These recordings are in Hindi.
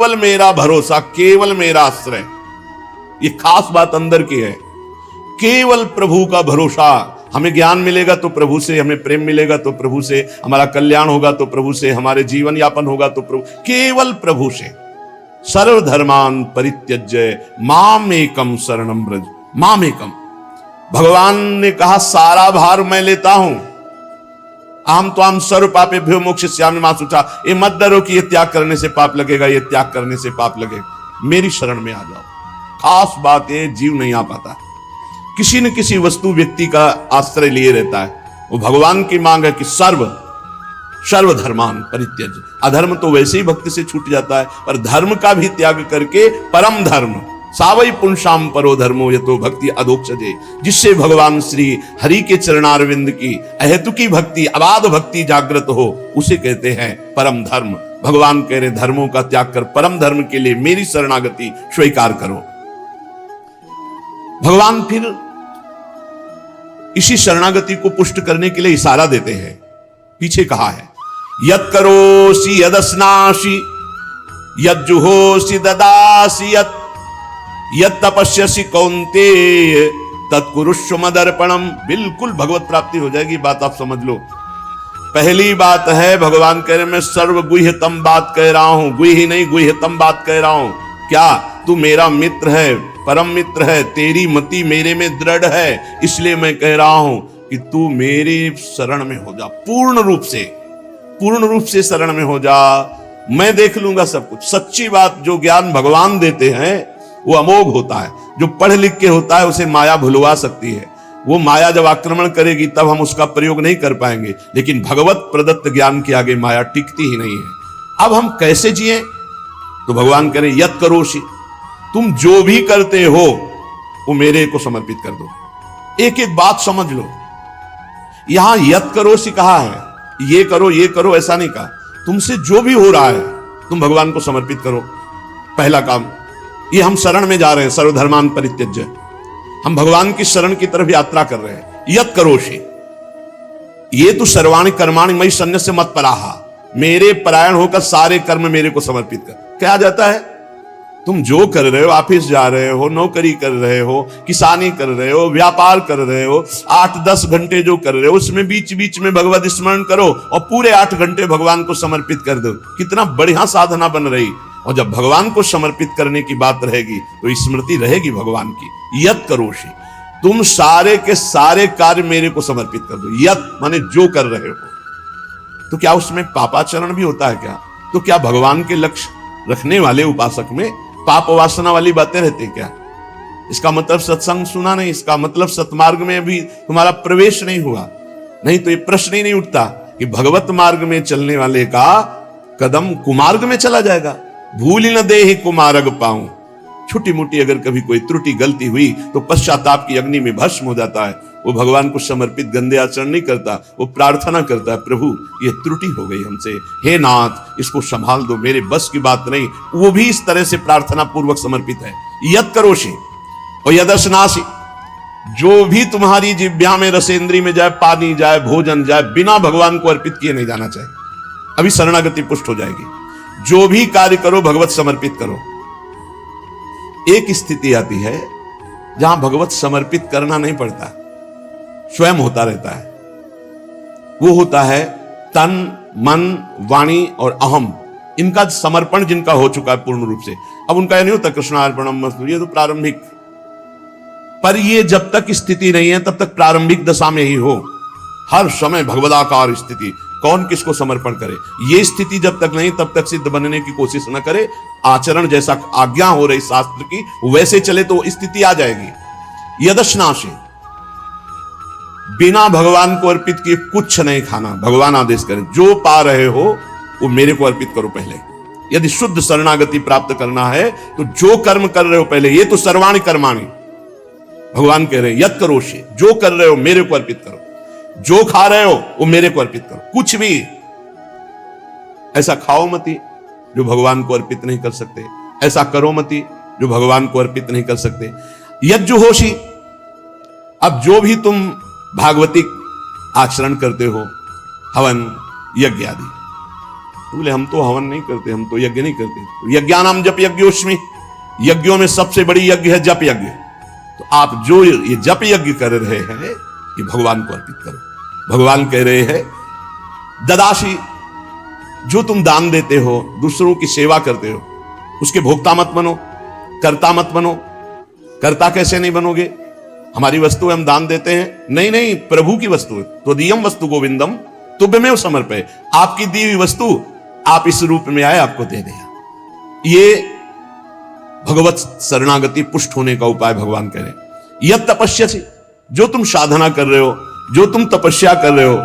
उत्पल मेरा भरोसा, केवल मेरा आश्रय। ये खास बात अंदर की है, केवल प्रभु का भरोसा। हमें ज्ञान मिलेगा तो प्रभु से, हमें प्रेम मिलेगा तो प्रभु से, हमारा कल्याण होगा तो प्रभु से, हमारे जीवन यापन होगा तो प्रभु, केवल प्रभु से। सर्वधर्मान परित्यज्य माम एकम शरणम ब्रज। माम एकम, भगवान ने कहा सारा भार मैं लेता हूं। आम तो आम सर्व पापेभ्यो मोक्षयिष्यामि मा शुचा। ये मत डरो कि ये त्याग करने से पाप लगेगा, ये त्याग करने से पाप लगेगा। मेरी शरण में आ जाओ। खास बात है, जीव नहीं आ पाता, किसी न किसी वस्तु व्यक्ति का आश्रय लिए रहता है। वो भगवान की मांग है कि सर्वधर्मान परित्यज। अधर्म तो वैसे ही भक्ति से छूट जाता है, पर धर्म का भी त्याग करके परम धर्म, सावई पुंसाम परो धर्मो यतो भक्ति अधोक्षजे, जिससे भगवान श्री हरि के चरणारविंद की अहेतुकी भक्ति, अबाध भक्ति जागृत हो, उसे कहते हैं परम धर्म। भगवान कह रहे धर्मों का त्याग कर परम धर्म के लिए मेरी शरणागति स्वीकार करो। भगवान फिर इसी शरणागति को पुष्ट करने के लिए इशारा देते हैं। पीछे कहा है, यत् करोसि यदस्नासि यज्जुहोसि ददासि यत् तपस्यसि कौन्तेय तत्कुरुष्व मदर्पणम। बिल्कुल भगवत प्राप्ति हो जाएगी, बात आप समझ लो। पहली बात है, भगवान कह रहे मैं सर्वगुह्यतम बात कह रहा हूं, गुह्य नहीं गुह्यतम बात कह रहा हूं। क्या? तू मेरा मित्र है, परम मित्र है, तेरी मति मेरे में दृढ़ है, इसलिए मैं कह रहा हूं कि तू मेरे शरण में हो जा। पूर्ण रूप से शरण में हो जा, मैं देख लूंगा सब कुछ। सच्ची बात, जो ज्ञान भगवान देते हैं वो अमोघ होता है। जो पढ़ लिख के होता है उसे माया भुलवा सकती है। वो माया जब आक्रमण करेगी तब हम उसका प्रयोग नहीं कर पाएंगे, लेकिन भगवत प्रदत्त ज्ञान के आगे माया टिकती ही नहीं है। अब हम कैसे जिए? तो भगवान कह रहे यत् करोषि, तुम जो भी करते हो वो मेरे को समर्पित कर दो। एक एक बात समझ लो। यहां यत् करोषि कहा है, ये करो ऐसा नहीं कहा। तुमसे जो भी हो रहा है तुम भगवान को समर्पित करो। पहला काम ये, हम शरण में जा रहे हैं, सर्वधर्मान परित्यज्य। हम भगवान की शरण की तरफ यात्रा कर रहे हैं। यत् करोषि, ये तो सर्वाणि कर्माणि मयि सन्न्यस्य मत्पराः, मेरे परायण होकर सारे कर्म मेरे को समर्पित कर। क्या जाता है? तुम जो कर रहे हो, ऑफिस जा रहे हो, नौकरी कर रहे हो, किसानी कर रहे हो, व्यापार कर रहे हो, 8-10 घंटे जो कर रहे हो उसमें बीच बीच में भगवत स्मरण करो और पूरे 8 घंटे भगवान को समर्पित कर दो। कितना बढ़िया साधना बन रही। और जब भगवान को समर्पित करने की बात रहेगी तो स्मृति रहेगी भगवान की। यत् करोषि, तुम सारे के सारे कार्य मेरे को समर्पित कर दो। यत् माने जो कर रहे हो। तो क्या उसमें पापाचरण भी होता है क्या? तो क्या भगवान के लक्ष्य रखने वाले उपासक में पाप वासना वाली बातें रहती क्या? इसका मतलब सत्संग सुना नहीं, इसका मतलब सतमार्ग में भी तुम्हारा प्रवेश नहीं हुआ। नहीं तो ये प्रश्न ही नहीं उठता कि भगवत मार्ग में चलने वाले का कदम कुमार्ग में चला जाएगा। भूल न देहि कुमार्ग पाऊं। छोटी मोटी अगर कभी कोई त्रुटि गलती हुई तो पश्चाताप की अग्नि में भस्म हो जाता है। वो भगवान को समर्पित गंदे आचरण नहीं करता, वो प्रार्थना करता है, प्रभु ये त्रुटि हो गई हमसे, हे नाथ इसको संभाल दो, मेरे बस की बात नहीं। वो भी इस तरह से प्रार्थना पूर्वक समर्पित है। यत् करोषि और यदस्नासि, जो भी तुम्हारी जिह्वा में रसेंद्री में जाए, पानी जाए, भोजन जाए, बिना भगवान को अर्पित किए नहीं जाना चाहिए। अभी शरणागति पुष्ट हो जाएगी। जो भी कार्य करो भगवत समर्पित करो। एक स्थिति आती है जहां भगवत समर्पित करना नहीं पड़ता, स्वयं होता रहता है। वो होता है तन, मन, वाणी और अहम, इनका समर्पण जिनका हो चुका है पूर्ण रूप से। अब उनका यह नहीं होता कृष्णार्पणमस्तु, ये तो प्रारंभिक। पर ये जब तक स्थिति नहीं है तब तक प्रारंभिक दशा में ही हो। हर समय भगवदाकार स्थिति, कौन किसको समर्पण करे, ये स्थिति जब तक नहीं तब तक सिद्ध बनने की कोशिश न करे। आचरण जैसा आज्ञा हो रही शास्त्र की वैसे चले तो स्थिति आ जाएगी। यदस्नासि, बिना भगवान को अर्पित किए कुछ नहीं खाना। भगवान आदेश करें जो पा रहे हो वो मेरे को अर्पित करो पहले। यदि शुद्ध शरणागति प्राप्त करना है तो जो कर्म कर रहे हो पहले, ये तो सर्वाणि कर्माणि भगवान कह रहे हैं यत् करोषि, जो कर रहे हो मेरे को अर्पित करो। जो खा रहे हो वो मेरे को अर्पित करो। कुछ भी ऐसा खाओ मती जो भगवान को अर्पित नहीं कर सकते, ऐसा करो मती जो भगवान को अर्पित नहीं कर सकते। यज्जुहोषि, अब जो भी तुम भागवतिक आचरण करते हो, हवन यज्ञ आदि, बोले हम तो हवन नहीं करते, हम तो यज्ञ नहीं करते। यज्ञानाम जप यज्ञोस्मि, यज्ञों में सबसे बड़ी यज्ञ है जप यज्ञ। तो आप जो ये जप यज्ञ कर रहे हैं ये भगवान को अर्पित करो। भगवान कह रहे हैं ददासी, जो तुम दान देते हो, दूसरों की सेवा करते हो, उसके भोक्ता मत बनो, कर्ता मत बनो। कर्ता कैसे नहीं बनोगे? हमारी वस्तु हम दान देते हैं, नहीं नहीं, प्रभु की वस्तु है। त्वदीयम वस्तु गोविंदम तुभ्यमेव समर्पये, आपकी दी हुई वस्तु आप इस रूप में आए, आपको दे दिया। ये भगवत शरणागति पुष्ट होने का उपाय भगवान कह रहे हैं। यह तपस्या, जो तुम साधना कर रहे हो, जो तुम तपस्या कर रहे हो,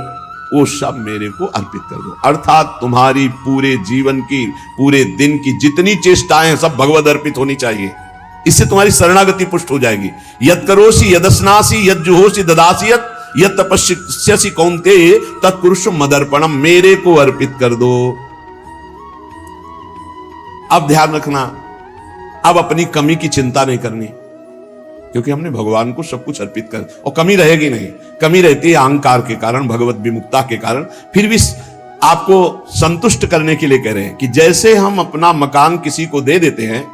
वो सब मेरे को अर्पित कर दो। अर्थात तुम्हारी पूरे जीवन की, पूरे दिन की जितनी चेष्टाएं सब भगवद अर्पित होनी चाहिए। इससे तुम्हारी शरणागति पुष्ट हो जाएगी। यद करोसी यदस्नासी यद जुहोसी ददासी यद तपस्यसि कौन्तेय तत्पुरुष मदर्पणम, मेरे को अर्पित कर दो। अब ध्यान रखना, अब अपनी कमी की चिंता नहीं करनी, क्योंकि हमने भगवान को सब कुछ अर्पित कर, और कमी रहेगी नहीं। कमी रहती है अहंकार के कारण, भगवत विमुक्ता के कारण। फिर भी आपको संतुष्ट करने के लिए कह रहे हैं कि जैसे हम अपना मकान किसी को दे देते हैं,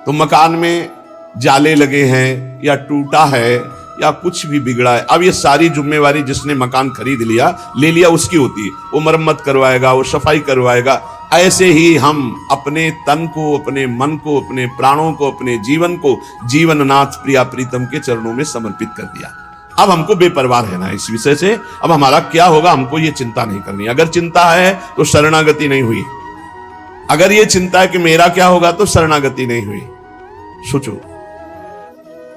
तो मकान में जाले लगे हैं या टूटा है या कुछ भी बिगड़ा है, अब ये सारी जिम्मेवारी जिसने मकान खरीद लिया, ले लिया, उसकी होती है। वो मरम्मत करवाएगा, वो सफाई करवाएगा। ऐसे ही हम अपने तन को, अपने मन को, अपने प्राणों को, अपने जीवन को जीवननाथ प्रिया प्रीतम के चरणों में समर्पित कर दिया। अब हमको बेपरवाह रहना है इस विषय से। अब हमारा क्या होगा, हमको ये चिंता नहीं करनी। अगर चिंता है तो शरणागति नहीं हुई। अगर ये चिंता है कि मेरा क्या होगा, तो शरणागति नहीं हुई। सोचो,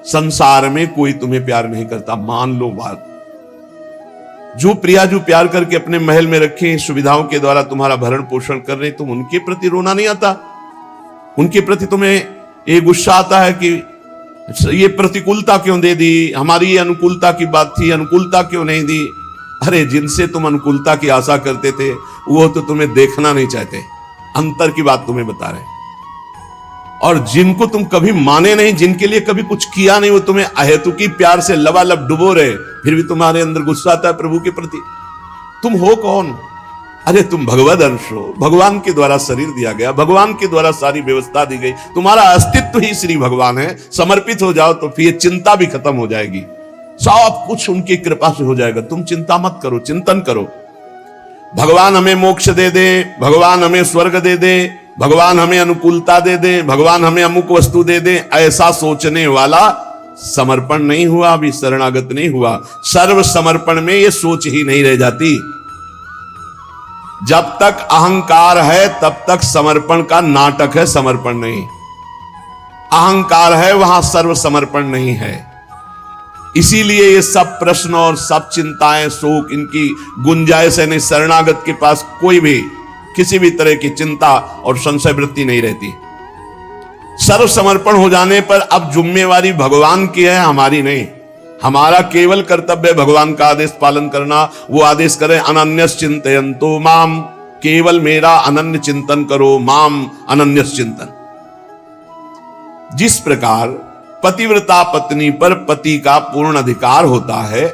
संसार में कोई तुम्हें प्यार नहीं करता, मान लो बात। जो प्रिया, जो प्यार करके अपने महल में रखे, सुविधाओं के द्वारा तुम्हारा भरण पोषण कर रहे, तुम उनके प्रति रोना नहीं आता? उनके प्रति तुम्हें ये गुस्सा आता है कि ये प्रतिकूलता क्यों दे दी, हमारी ये अनुकूलता की बात थी, अनुकूलता क्यों नहीं दी? अरे जिनसे तुम अनुकूलता की आशा करते थे वो तो तुम्हें देखना नहीं चाहते। अंतर की बात तुम्हें बता रहे। और जिनको तुम कभी माने नहीं, जिनके लिए कभी कुछ किया नहीं, वो तुम्हें अहेतुकी प्यार से लबालब डुबो रहे, फिर भी तुम्हारे अंदर गुस्सा आता है प्रभु के प्रति। तुम हो कौन? अरे तुम भगवद अंश हो, भगवान के द्वारा शरीर दिया गया, भगवान के द्वारा सारी व्यवस्था दी गई, तुम्हारा अस्तित्व ही श्री भगवान है। समर्पित हो जाओ तो फिर चिंता भी खत्म हो जाएगी, सब कुछ उनकी कृपा से हो जाएगा। तुम चिंता मत करो, चिंतन करो। भगवान हमें मोक्ष दे दे, भगवान हमें स्वर्ग दे दे, भगवान हमें अनुकूलता दे दे, भगवान हमें अमुक वस्तु दे दे, ऐसा सोचने वाला समर्पण नहीं हुआ, अभी शरणागत नहीं हुआ। सर्व समर्पण में ये सोच ही नहीं रह जाती। जब तक अहंकार है तब तक समर्पण का नाटक है, समर्पण नहीं। अहंकार है वहां सर्व समर्पण नहीं है। इसीलिए ये सब प्रश्न और सब चिंताएं, शोक, इनकी गुंजाइश है नहीं। शरणागत के पास कोई भी किसी भी तरह की चिंता और संशय वृत्ति नहीं रहती। सर्व समर्पण हो जाने पर अब जिम्मेवारी भगवान की है, हमारी नहीं। हमारा केवल कर्तव्य है भगवान का आदेश पालन करना। वो आदेश करें अनन्यस चिंतयन्तो माम, केवल मेरा अनन्य चिंतन करो, माम अनन्यस चिंतन। जिस प्रकार पतिव्रता पत्नी पर पति का पूर्ण अधिकार होता है,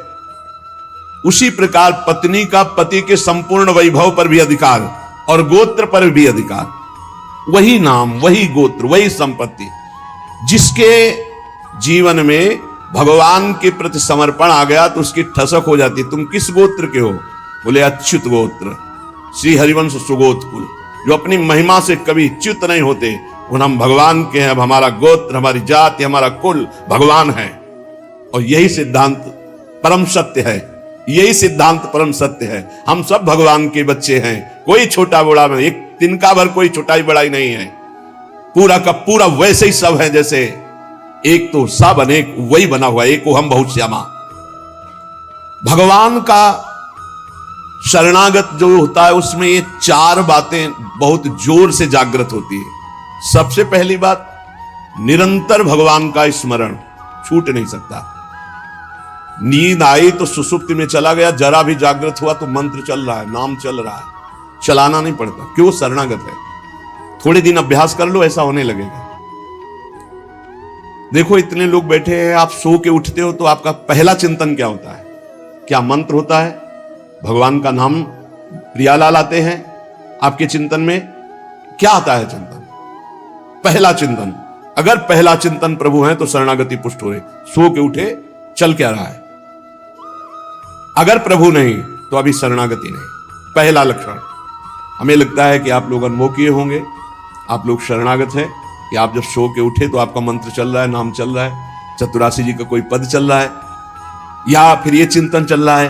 उसी प्रकार पत्नी का पति के संपूर्ण वैभव पर भी अधिकार और गोत्र पर भी अधिकार। वही नाम, वही गोत्र, वही संपत्ति। जिसके जीवन में भगवान के प्रति समर्पण आ गया तो उसकी ठसक हो जाती। तुम किस गोत्र के हो? बोले अच्युत गोत्र, श्री हरिवंश सुगोत कुल। जो अपनी महिमा से कभी च्युत नहीं होते, उन हम भगवान के हैं। अब हमारा गोत्र, हमारी जाति, हमारा कुल भगवान है। और यही सिद्धांत परम सत्य है, यही सिद्धांत परम सत्य है। हम सब भगवान के बच्चे हैं, कोई छोटा बड़ा नहीं, एक तिनका भर कोई छोटाई बड़ाई नहीं है। पूरा का पूरा वैसे ही सब है जैसे एक तो सब अनेक वही बना हुआ, एक को हम बहुत श्यामा। भगवान का शरणागत जो होता है उसमें ये चार बातें बहुत जोर से जागृत होती है। सबसे पहली बात, निरंतर भगवान का स्मरण छूट नहीं सकता। नींद आई तो सुसुप्ति में चला गया, जरा भी जागृत हुआ तो मंत्र चल रहा है, नाम चल रहा है, चलाना नहीं पड़ता। क्यों? शरणागत है। थोड़े दिन अभ्यास कर लो, ऐसा होने लगेगा। देखो इतने लोग बैठे हैं, आप सो के उठते हो तो आपका पहला चिंतन क्या होता है? क्या मंत्र होता है? भगवान का नाम प्रियालाल आते हैं, आपके चिंतन में क्या आता है? चिंतन, पहला चिंतन, अगर पहला चिंतन प्रभु है तो शरणागति पुष्ट हो रही। सो के उठे, चल क्या रहा है? अगर प्रभु नहीं तो अभी शरणागति नहीं। पहला लक्षण। हमें लगता है कि आप लोग अनमोकिए होंगे, आप लोग शरणागत हैं कि आप जब सो के उठे तो आपका मंत्र चल रहा है, नाम चल रहा है, चतुरासी जी का कोई पद चल रहा है, या फिर ये चिंतन चल रहा है,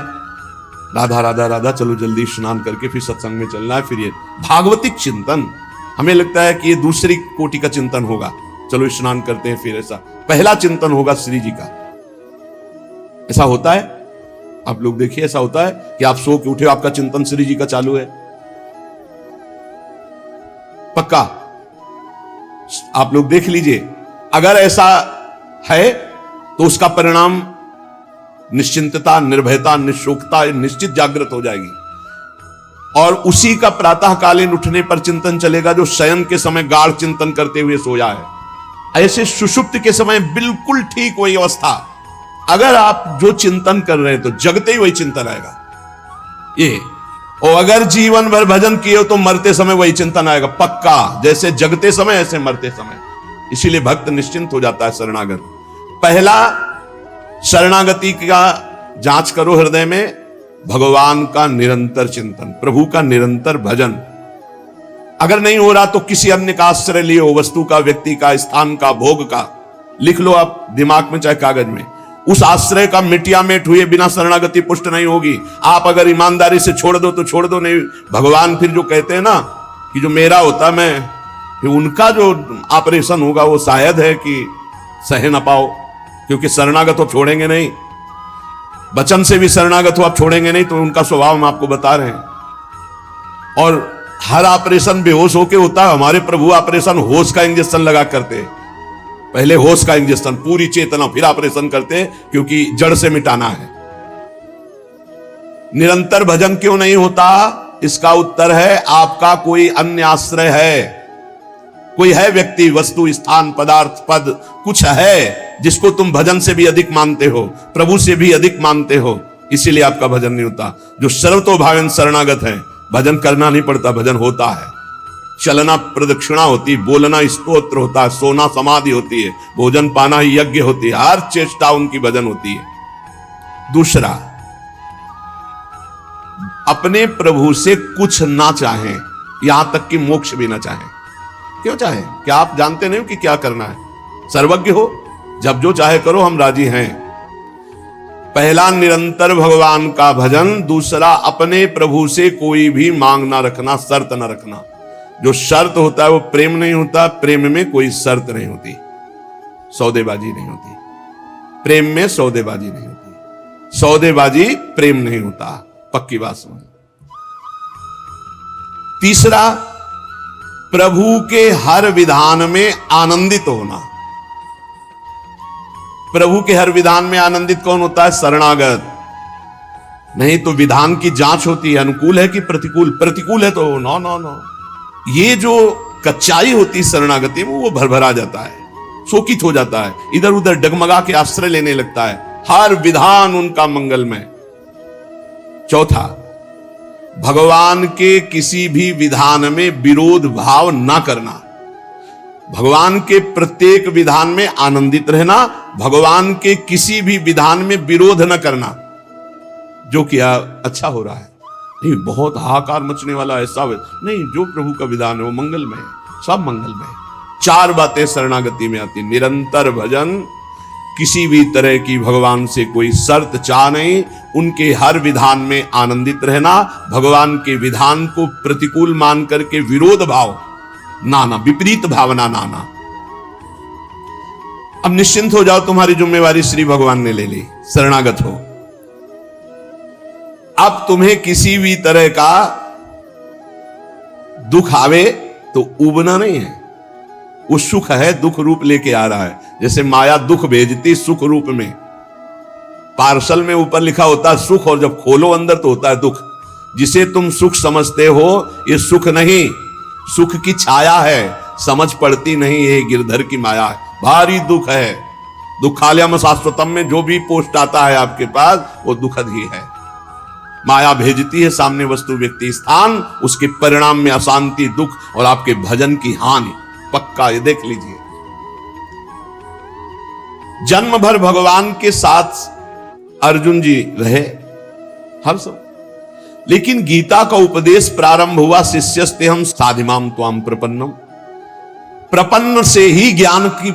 राधा राधा राधा, चलो जल्दी स्नान करके फिर सत्संग में चलना है। फिर ये भागवतिक चिंतन, हमें लगता है कि ये दूसरी कोटि का चिंतन होगा, चलो स्नान करते हैं फिर। ऐसा पहला चिंतन होगा श्री जी का। ऐसा होता है? आप लोग देखिए, ऐसा होता है कि आप सो के उठे, आपका चिंतन श्री जी का चालू है? पक्का? आप लोग देख लीजिए, अगर ऐसा है तो उसका परिणाम निश्चिंतता, निर्भयता, निशोकता निश्चित जागृत हो जाएगी। और उसी का प्रातःकालीन उठने पर चिंतन चलेगा जो शयन के समय गाढ़ चिंतन करते हुए सोया है। ऐसे सुषुप्त के समय बिल्कुल ठीक वही अवस्था। अगर आप जो चिंतन कर रहे हैं तो जगते ही वही चिंतन आएगा ये। और अगर जीवन भर भजन किए हो तो मरते समय वही चिंतन आएगा, पक्का। जैसे जगते समय ऐसे मरते समय। इसीलिए भक्त निश्चिंत हो जाता है शरणागत। पहला, शरणागति का जांच करो हृदय में, भगवान का निरंतर चिंतन, प्रभु का निरंतर भजन। अगर नहीं हो रहा तो किसी अन्य का आश्रय लियो, वस्तु का, व्यक्ति का, स्थान का, भोग का, लिख लो आप दिमाग में चाहे कागज में। उस आश्रय का मिटिया मेट हुए बिना शरणागति पुष्ट नहीं होगी। आप अगर ईमानदारी से छोड़ दो तो छोड़ दो, नहीं भगवान फिर जो कहते हैं ना कि जो मेरा होता मैं, फिर उनका जो ऑपरेशन होगा वो शायद है कि सह न पाओ, क्योंकि शरणागत हो छोड़ेंगे नहीं। वचन से भी शरणागत हो आप छोड़ेंगे नहीं, तो उनका स्वभाव हम आपको बता रहे हैं। और हर ऑपरेशन बेहोश होके होता है। हमारे प्रभु ऑपरेशन होश का इंजेक्शन लगा करते, पहले होश का इंजेक्शन, पूरी चेतना, फिर ऑपरेशन करते, क्योंकि जड़ से मिटाना है। निरंतर भजन क्यों नहीं होता? इसका उत्तर है आपका कोई अन्य आश्रय है, कोई है व्यक्ति, वस्तु, स्थान, पदार्थ, पद, कुछ है जिसको तुम भजन से भी अधिक मानते हो, प्रभु से भी अधिक मानते हो, इसीलिए आपका भजन नहीं होता। जो सर्वतोभावेन शरणागत है, भजन करना नहीं पड़ता, भजन होता है। चलना प्रदक्षिणा होती, बोलना स्तोत्र होता है, सोना समाधि होती है, भोजन पाना यज्ञ होती है, हर चेष्टा उनकी भजन होती है। दूसरा, अपने प्रभु से कुछ ना चाहें, यहां तक कि मोक्ष भी ना चाहें। क्यों चाहें? क्या आप जानते नहीं हो कि क्या करना है? सर्वज्ञ हो, जब जो चाहे करो, हम राजी हैं। पहला, निरंतर भगवान का भजन। दूसरा, अपने प्रभु से कोई भी मांग ना रखना, शर्त ना रखना। जो शर्त होता है वो प्रेम नहीं होता। प्रेम में कोई शर्त नहीं होती, सौदेबाजी नहीं होती। प्रेम में सौदेबाजी नहीं होती, सौदेबाजी प्रेम नहीं होता, पक्की बात समझ। तीसरा, प्रभु के हर विधान में आनंदित होना। प्रभु के हर विधान में आनंदित कौन होता है? शरणागत। नहीं तो विधान की जांच होती है, अनुकूल है कि प्रतिकूल। प्रतिकूल है तो नो नो नो। ये जो कच्चाई होती है शरणागति में, वो भरभरा जाता है, शोकित हो जाता है, इधर उधर डगमगा के आश्रय लेने लगता है। हर विधान उनका मंगलमय। चौथा, भगवान के किसी भी विधान में विरोध भाव ना करना। भगवान के प्रत्येक विधान में आनंदित रहना, भगवान के किसी भी विधान में विरोध न करना। जो किया अच्छा हो रहा है, नहीं बहुत हाहाकार मचने वाला ऐसा नहीं, जो प्रभु का विधान है वो मंगलमय है, सब मंगलमय। चार बातें शरणागति में आती, निरंतर भजन, किसी भी तरह की भगवान से कोई शर्त चाह नहीं, उनके हर विधान में आनंदित रहना, भगवान के विधान को प्रतिकूल मान करके विरोध भाव नाना, विपरीत भावना नाना। अब निश्चिंत हो जाओ, तुम्हारी जिम्मेवारी श्री भगवान ने ले ली, शरणागत हो। अब तुम्हें किसी भी तरह का दुख आवे तो उबना नहीं है, वो सुख है, दुख रूप लेके आ रहा है। जैसे माया दुख भेजती सुख रूप में, पार्सल में ऊपर लिखा होता है सुख, और जब खोलो अंदर तो होता है दुख। जिसे तुम सुख समझते हो ये सुख नहीं, सुख की छाया है, समझ पड़ती नहीं, ये गिरधर की माया है, भारी दुख है। दुखालयम शाश्वतम में जो भी पोस्ट आता है आपके पास वो दुखद ही है। माया भेजती है सामने वस्तु व्यक्ति स्थान, उसके परिणाम में अशांति, दुख और आपके भजन की हानि। पक्का ये देख लीजिए। जन्म भर भगवान के साथ अर्जुन जी रहे हर समय, लेकिन गीता का उपदेश प्रारंभ हुआ शिष्यस्ते हम साधिमाम त्वाम प्रपन्नम। प्रपन्न से ही ज्ञान की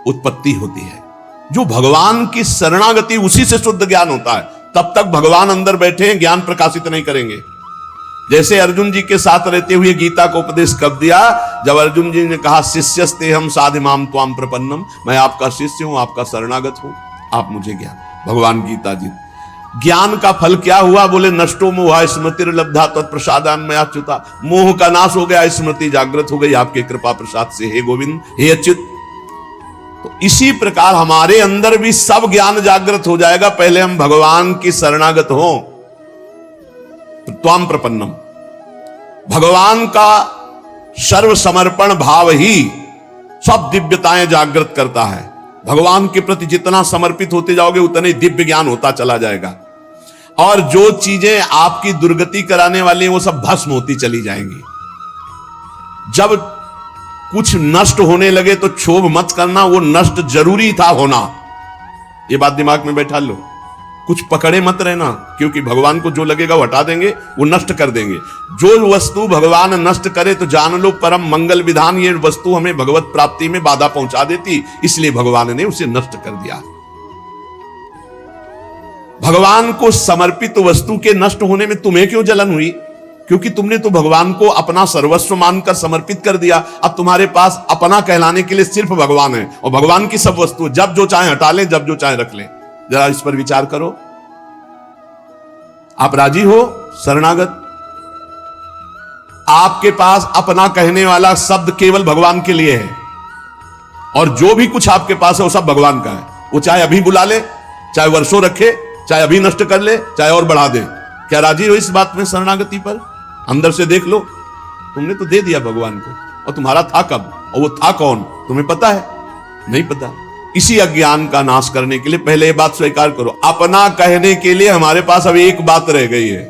उत्पत्ति होती है। जो भगवान की शरणागति, उसी से शुद्ध ज्ञान होता है। तब तक भगवान अंदर बैठे हैं, ज्ञान प्रकाशित नहीं करेंगे। जैसे अर्जुन जी के साथ रहते हुए गीता का उपदेश कब दिया? जब अर्जुन जी ने कहा शिष्यस्ते हम साधिमाम त्वाम प्रपन्नम, मैं आपका शिष्य हूं, आपका शरणागत हूं, आप मुझे ज्ञान। भगवान गीता जी, ज्ञान का फल क्या हुआ? बोले नष्टो मोह स्मृतिर्लब्धा तत्प्रसादान मया च्युता। मोह का नाश हो गया, स्मृति जागृत हो गई आपके कृपा प्रसाद से, हे गोविंद, हे अच्युत। तो इसी प्रकार हमारे अंदर भी सब ज्ञान जागृत हो जाएगा, पहले हम भगवान की शरणागत हो। त्वाम प्रपन्नम, भगवान का सर्व समर्पण भाव ही सब दिव्यताएं जागृत करता है। भगवान के प्रति जितना समर्पित होते जाओगे उतने दिव्य ज्ञान होता चला जाएगा, और जो चीजें आपकी दुर्गति कराने वाली हैं वो सब भस्म होती चली जाएंगी। जब कुछ नष्ट होने लगे तो क्षोभ मत करना, वो नष्ट जरूरी था होना। ये बात दिमाग में बैठा लो। कुछ पकड़े मत रहना, क्योंकि भगवान को जो लगेगा वो हटा देंगे, वो नष्ट कर देंगे। जो वस्तु भगवान नष्ट करे तो जान लो परम मंगल विधान, ये वस्तु हमें भगवत प्राप्ति में बाधा पहुंचा देती, इसलिए भगवान ने उसे नष्ट कर दिया। भगवान को समर्पित वस्तु के नष्ट होने में तुम्हें क्यों जलन हुई? क्योंकि तुमने तो भगवान को अपना सर्वस्व मानकर समर्पित कर दिया। अब तुम्हारे पास अपना कहलाने के लिए सिर्फ भगवान है, और भगवान की सब वस्तु जब जो चाहे हटा ले, जब जो चाहे रख ले। जरा इस पर विचार करो। आप राजी हो शरणागत? आपके पास अपना कहने वाला शब्द केवल भगवान के लिए है, और जो भी कुछ आपके पास है वो सब भगवान का है। वो चाहे अभी बुला ले, चाहे वर्षों रखे, चाहे अभी नष्ट कर ले, चाहे और बढ़ा दे। क्या राजी हो इस बात में शरणागति पर? अंदर से देख लो, तुमने तो दे दिया भगवान को, और तुम्हारा था कब, और वो था कौन, तुम्हें पता है? नहीं पता। इसी अज्ञान का नाश करने के लिए पहले ये बात स्वीकार करो, अपना कहने के लिए हमारे पास अब एक बात रह गई है,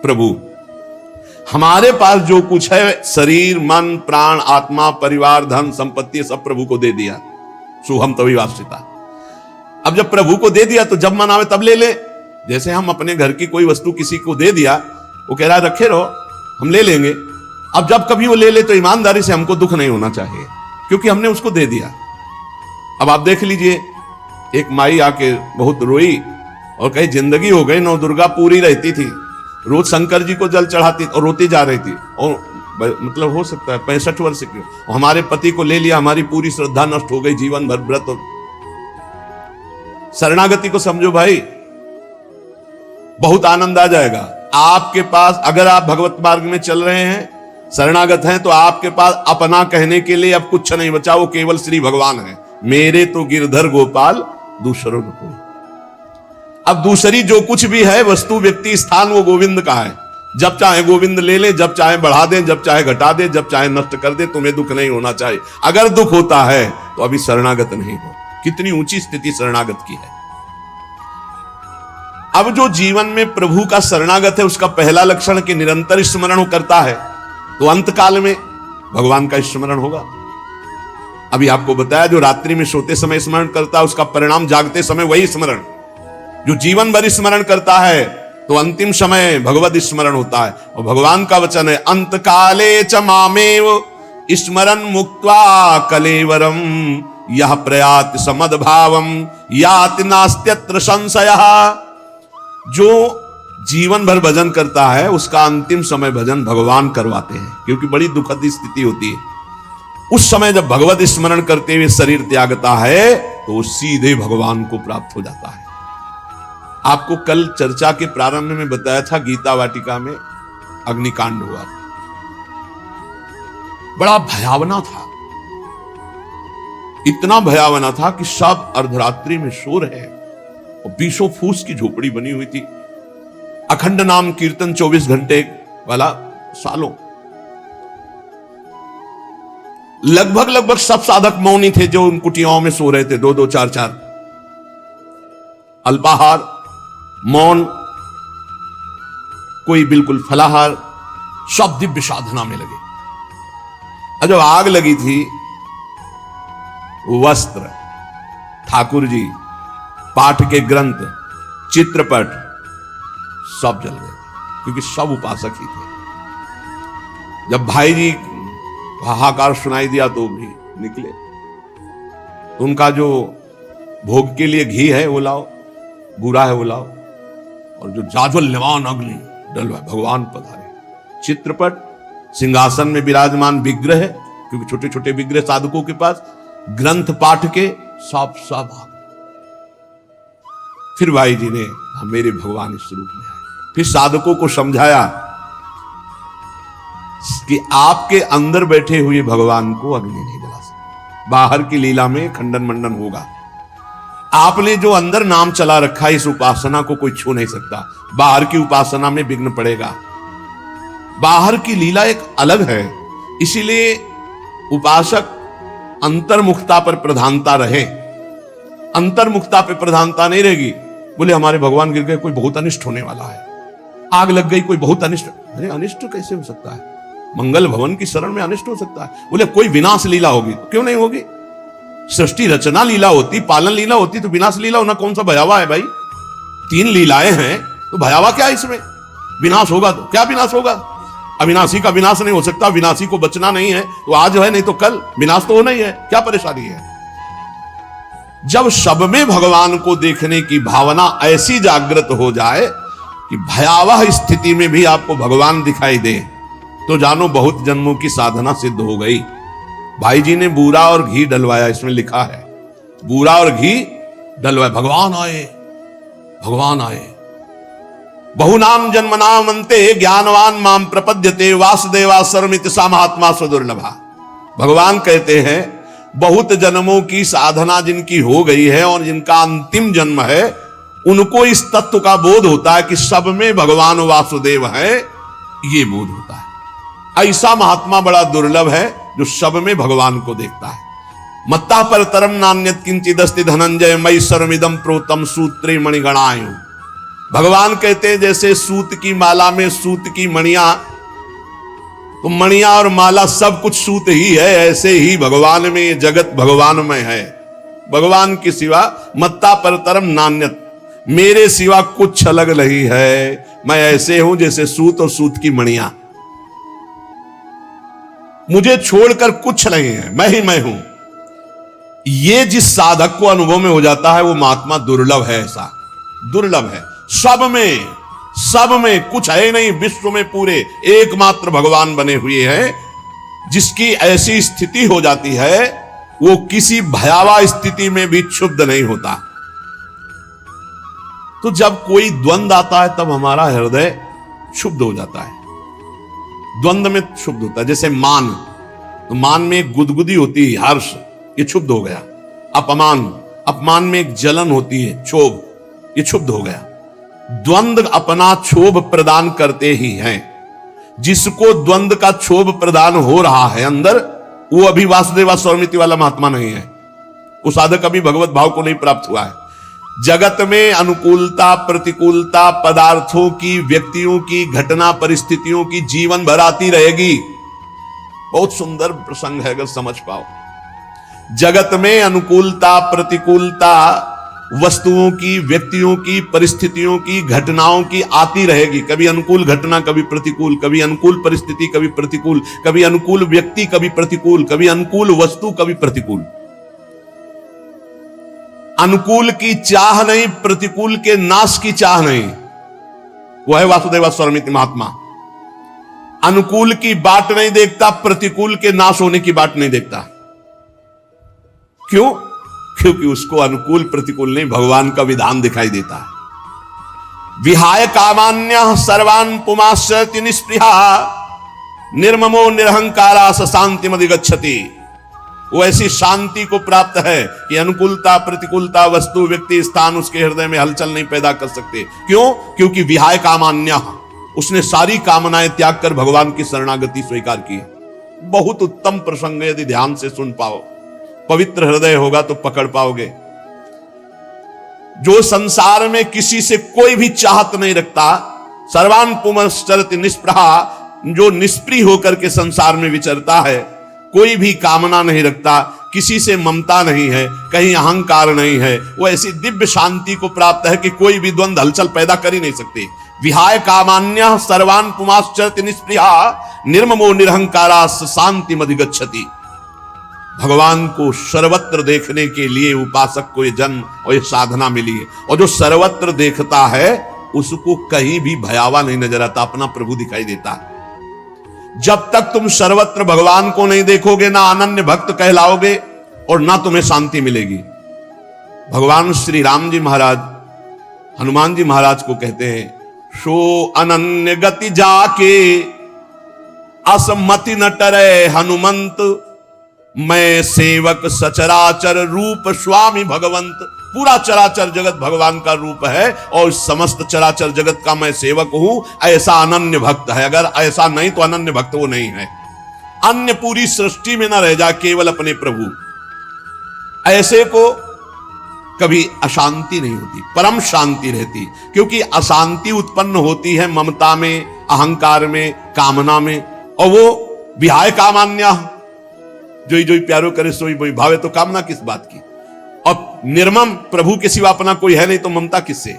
प्रभु। हमारे पास जो कुछ है, शरीर, मन, प्राण, आत्मा, परिवार, धन, संपत्ति, सब प्रभु को दे दिया। सुहम तभी वास्तिता। अब जब प्रभु को दे दिया तो जब मन आवे तब ले ले। जैसे हम अपने घर की कोई वस्तु किसी को दे दिया, वो कह रहा है रखे रहो, हम ले लेंगे। अब जब कभी वो ले ले तो ईमानदारी से हमको दुख नहीं होना चाहिए, क्योंकि हमने उसको दे दिया। अब आप देख लीजिए, एक माई आके बहुत रोई और कही जिंदगी हो गई, नौ दुर्गा पूरी रहती थी, रोज शंकर जी को जल चढ़ाती और रोती जा रही थी, और मतलब हो सकता है 65 वर्ष की, हमारे पति को ले लिया, हमारी पूरी श्रद्धा नष्ट हो गई, जीवन भर व्रत। और शरणागति को समझो भाई, बहुत आनंद आ जाएगा आपके पास। अगर आप भगवत मार्ग में चल रहे हैं, शरणागत हैं, तो आपके पास अपना कहने के लिए अब कुछ नहीं बचा, वो केवल श्री भगवान है। मेरे तो गिरधर गोपाल, दूसरों को कोई। अब दूसरी जो कुछ भी है, वस्तु, व्यक्ति, स्थान, वो गोविंद का है। जब चाहे गोविंद ले ले, जब चाहे बढ़ा दे, जब चाहे घटा दे, जब चाहे नष्ट कर दे। तुम्हें दुख नहीं होना चाहिए। अगर दुख होता है तो अभी शरणागत नहीं हो। कितनी ऊंची स्थिति शरणागत की है। अब जो जीवन में प्रभु का शरणागत है, उसका पहला लक्षण कि निरंतर स्मरण करता है, तो अंत काल में भगवान का स्मरण होगा। अभी आपको बताया, जो रात्रि में सोते समय स्मरण करता है, उसका परिणाम जागते समय वही स्मरण। जो जीवन भर स्मरण करता है, तो अंतिम समय भगवत स्मरण होता है। और भगवान का वचन है, अंत काले च मामेव स्मरन् मुक्त्वा कलेवरम यह प्रयाति समद्भावम याति नास्त्यत्र संशयः। जो जीवन भर भजन करता है, उसका अंतिम समय भजन भगवान करवाते हैं, क्योंकि बड़ी दुखद स्थिति होती है। उस समय जब भगवत स्मरण करते हुए शरीर त्यागता है, तो सीधे भगवान को प्राप्त हो जाता है। आपको कल चर्चा के प्रारंभ में बताया था, गीता वाटिका में अग्निकांड हुआ, बड़ा भयावना था। इतना भयावना था कि सब अर्धरात्रि में सो रहे, और 20 फूस की झोपड़ी बनी हुई थी। अखंड नाम कीर्तन 24 घंटे वाला, सालों। लगभग सब साधक मौनी थे, जो उन कुटियाओं में सो रहे थे, 2-2, 4-4। अल्पाहार, मौन, कोई बिल्कुल फलाहार, सब दिव्य साधना में लगे। और जब आग लगी थी, वस्त्र, ठाकुर जी, पाठ के ग्रंथ, चित्रपट सब जल गए, क्योंकि सब उपासक ही थे। जब भाई जी हाहाकार सुनाई दिया तो भी निकले, तो उनका जो भोग के लिए घी है वो लाओ, बूरा है वो लाओ, और जो जाज्वल्यमान अग्नि डलवा, भगवान पधारे। चित्रपट, सिंहासन में विराजमान विग्रह है, क्योंकि छोटे छोटे विग्रह साधकों के पास, ग्रंथ पाठ के सब सब आ गए। फिर भाई जी ने मेरे भगवान इस रूप में आए। फिर साधकों को समझाया कि आपके अंदर बैठे हुए भगवान को अग्नि नहीं जला सकते, बाहर की लीला में खंडन मंडन होगा। आपने जो अंदर नाम चला रखा है, इस उपासना को कोई छू नहीं सकता, बाहर की उपासना में विघ्न पड़ेगा। बाहर की लीला एक अलग है, इसीलिए उपासक अंतर्मुखता पर प्रधानता रहे। अंतर्मुखता पर प्रधानता नहीं रहेगी, बोले हमारे भगवान गिर गए, कोई बहुत अनिष्ट होने वाला है, आग लग गई, कोई बहुत अनिष्ट। अरे अनिष्ट कैसे हो सकता है? मंगल भवन की शरण में अनिष्ट हो सकता है? बोले कोई विनाश लीला होगी, तो क्यों नहीं होगी? सृष्टि रचना लीला होती, पालन लीला होती, तो विनाश लीला होना कौन सा भयावह है भाई? 3 लीलाएं हैं, तो भयावह क्या है इसमें? विनाश होगा तो क्या विनाश होगा? अविनाशी का विनाश नहीं हो सकता, विनाशी को बचना नहीं है, तो आज है नहीं तो कल विनाश तो होना ही है, क्या परेशानी है? जब सब में भगवान को देखने की भावना ऐसी जागृत हो जाए कि भयावह स्थिति में भी आपको भगवान दिखाई दे, तो जानो बहुत जन्मों की साधना सिद्ध हो गई। भाई जी ने बूरा और घी डलवाया, इसमें लिखा है बूरा और घी डलवाया, भगवान आए, भगवान आए। बहुनाम जन्मनाम अंते ज्ञानवान माम प्रपद्यते वासुदेवा सर्वमिति सा महात्मा स्वदुर्लभा। भगवान कहते हैं बहुत जन्मों की साधना जिनकी हो गई है और जिनका अंतिम जन्म है, उनको इस तत्व का बोध होता है कि सब में भगवान वासुदेव है, ये बोध होता है। ऐसा महात्मा बड़ा दुर्लभ है जो सब में भगवान को देखता है। मत्ता पर तरम नान्यत किंचिदस्ति धनंजय मई सर्वमिदं प्रोतम सूत्रे मणिगणायु। भगवान कहते हैं जैसे सूत की माला में सूत की मणियां, तो मणियां और माला सब कुछ सूत ही है, ऐसे ही भगवान में, जगत भगवान में है। भगवान के सिवा मत्ता परतरम नान्यत, मेरे सिवा कुछ अलग नहीं है। मैं ऐसे हूं जैसे सूत और सूत की मणियां, मुझे छोड़कर कुछ नहीं है, मैं ही मैं हूं। ये जिस साधक को अनुभव में हो जाता है वो महात्मा दुर्लभ है, ऐसा दुर्लभ है। सब में कुछ है नहीं, विश्व में पूरे एकमात्र भगवान बने हुए हैं। जिसकी ऐसी स्थिति हो जाती है वो किसी भयावह स्थिति में भी क्षुब्ध नहीं होता। तो जब कोई द्वंद्व आता है तब हमारा हृदय क्षुब्ध हो जाता है, द्वंद्व में क्षुब्ध होता है। जैसे मान, तो मान में एक गुदगुदी होती है, हर्ष, ये क्षुब्ध हो गया। अपमान, अपमान में एक जलन होती है, क्षोभ, ये क्षुब्ध हो गया। द्वंद्व अपना क्षोभ प्रदान करते ही हैं। जिसको द्वंद्व का क्षोभ प्रदान हो रहा है अंदर, वो अभी वासुदेवा स्वरमिति वाला महात्मा नहीं है, वो साधक अभी भगवत भाव को नहीं प्राप्त हुआ है। जगत में अनुकूलता प्रतिकूलता पदार्थों की, व्यक्तियों की, घटना परिस्थितियों की जीवन भर आती रहेगी। बहुत सुंदर प्रसंग है अगर समझ पाओ। जगत में अनुकूलता प्रतिकूलता वस्तुओं की, व्यक्तियों की, परिस्थितियों की, घटनाओं की आती रहेगी। कभी अनुकूल घटना, कभी प्रतिकूल, कभी अनुकूल परिस्थिति, कभी प्रतिकूल, कभी अनुकूल व्यक्ति, कभी प्रतिकूल, कभी अनुकूल वस्तु, कभी प्रतिकूल। अनुकूल की चाह नहीं, प्रतिकूल के नाश की चाह नहीं, वो है वासुदेवा स्वरमिति महात्मा। अनुकूल की बाट नहीं देखता, प्रतिकूल के नाश होने की बाट नहीं देखता। क्यों? क्योंकि उसको अनुकूल प्रतिकूल नहीं, भगवान का विधान दिखाई देता है। विहाय कामान्य सर्वान पुमाश्चर्ति निस्पृहा निर्ममो निरहंकारा शांति मधिगच्छति। वो ऐसी शांति को प्राप्त है कि अनुकूलता प्रतिकूलता वस्तु व्यक्ति स्थान उसके हृदय में हलचल नहीं पैदा कर सकते। क्यों? क्योंकि विहाय कामान्य, उसने सारी कामनाएं त्याग कर भगवान की शरणागति स्वीकार की है। बहुत उत्तम प्रसंग है, यदि ध्यान से सुन पाओ, पवित्र हृदय होगा तो पकड़ पाओगे। जो संसार में किसी से कोई भी चाहत नहीं रखता, सर्वान पुमश्चरति निष्प्रहा, जो निष्प्रिय होकर के संसार में विचरता है, कोई भी कामना नहीं रखता, किसी से ममता नहीं है, कहीं अहंकार नहीं है, वो ऐसी दिव्य शांति को प्राप्त है कि कोई भी द्वंद हलचल पैदा कर ही नहीं सकते। विहाय कामान्य सर्वान पुमाश्चरति निष्प्रिया निर्ममो निरहंकारा शांति मधिगच्छति। भगवान को सर्वत्र देखने के लिए उपासक को ये जन्म और ये साधना मिली है, और जो सर्वत्र देखता है उसको कहीं भी भयावा नहीं नजर आता, अपना प्रभु दिखाई देता है। जब तक तुम सर्वत्र भगवान को नहीं देखोगे, ना अनन्य भक्त कहलाओगे और ना तुम्हें शांति मिलेगी। भगवान श्री राम जी महाराज हनुमान जी महाराज को कहते हैं, सो अनन्य गति जाके असमति न टरे हनुमंत, मैं सेवक सचराचर रूप स्वामी भगवंत। पूरा चराचर जगत भगवान का रूप है और समस्त चराचर जगत का मैं सेवक हूं, ऐसा अनन्य भक्त है। अगर ऐसा नहीं तो अनन्य भक्त वो नहीं है। अन्य पूरी सृष्टि में ना रह जा, केवल अपने प्रभु, ऐसे को कभी अशांति नहीं होती, परम शांति रहती। क्योंकि अशांति उत्पन्न होती है ममता में, अहंकार में, कामना में, और वो विहाय कामान्या, जोई जोई प्यारो करे सोई बोई भावे, तो कामना किस बात की। और निर्मम प्रभु के सिवा अपना कोई है नहीं, तो ममता किससे।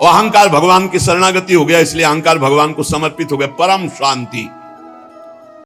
और अहंकार भगवान की शरणागति हो गया, इसलिए अहंकार भगवान को समर्पित हो गया। परम शांति।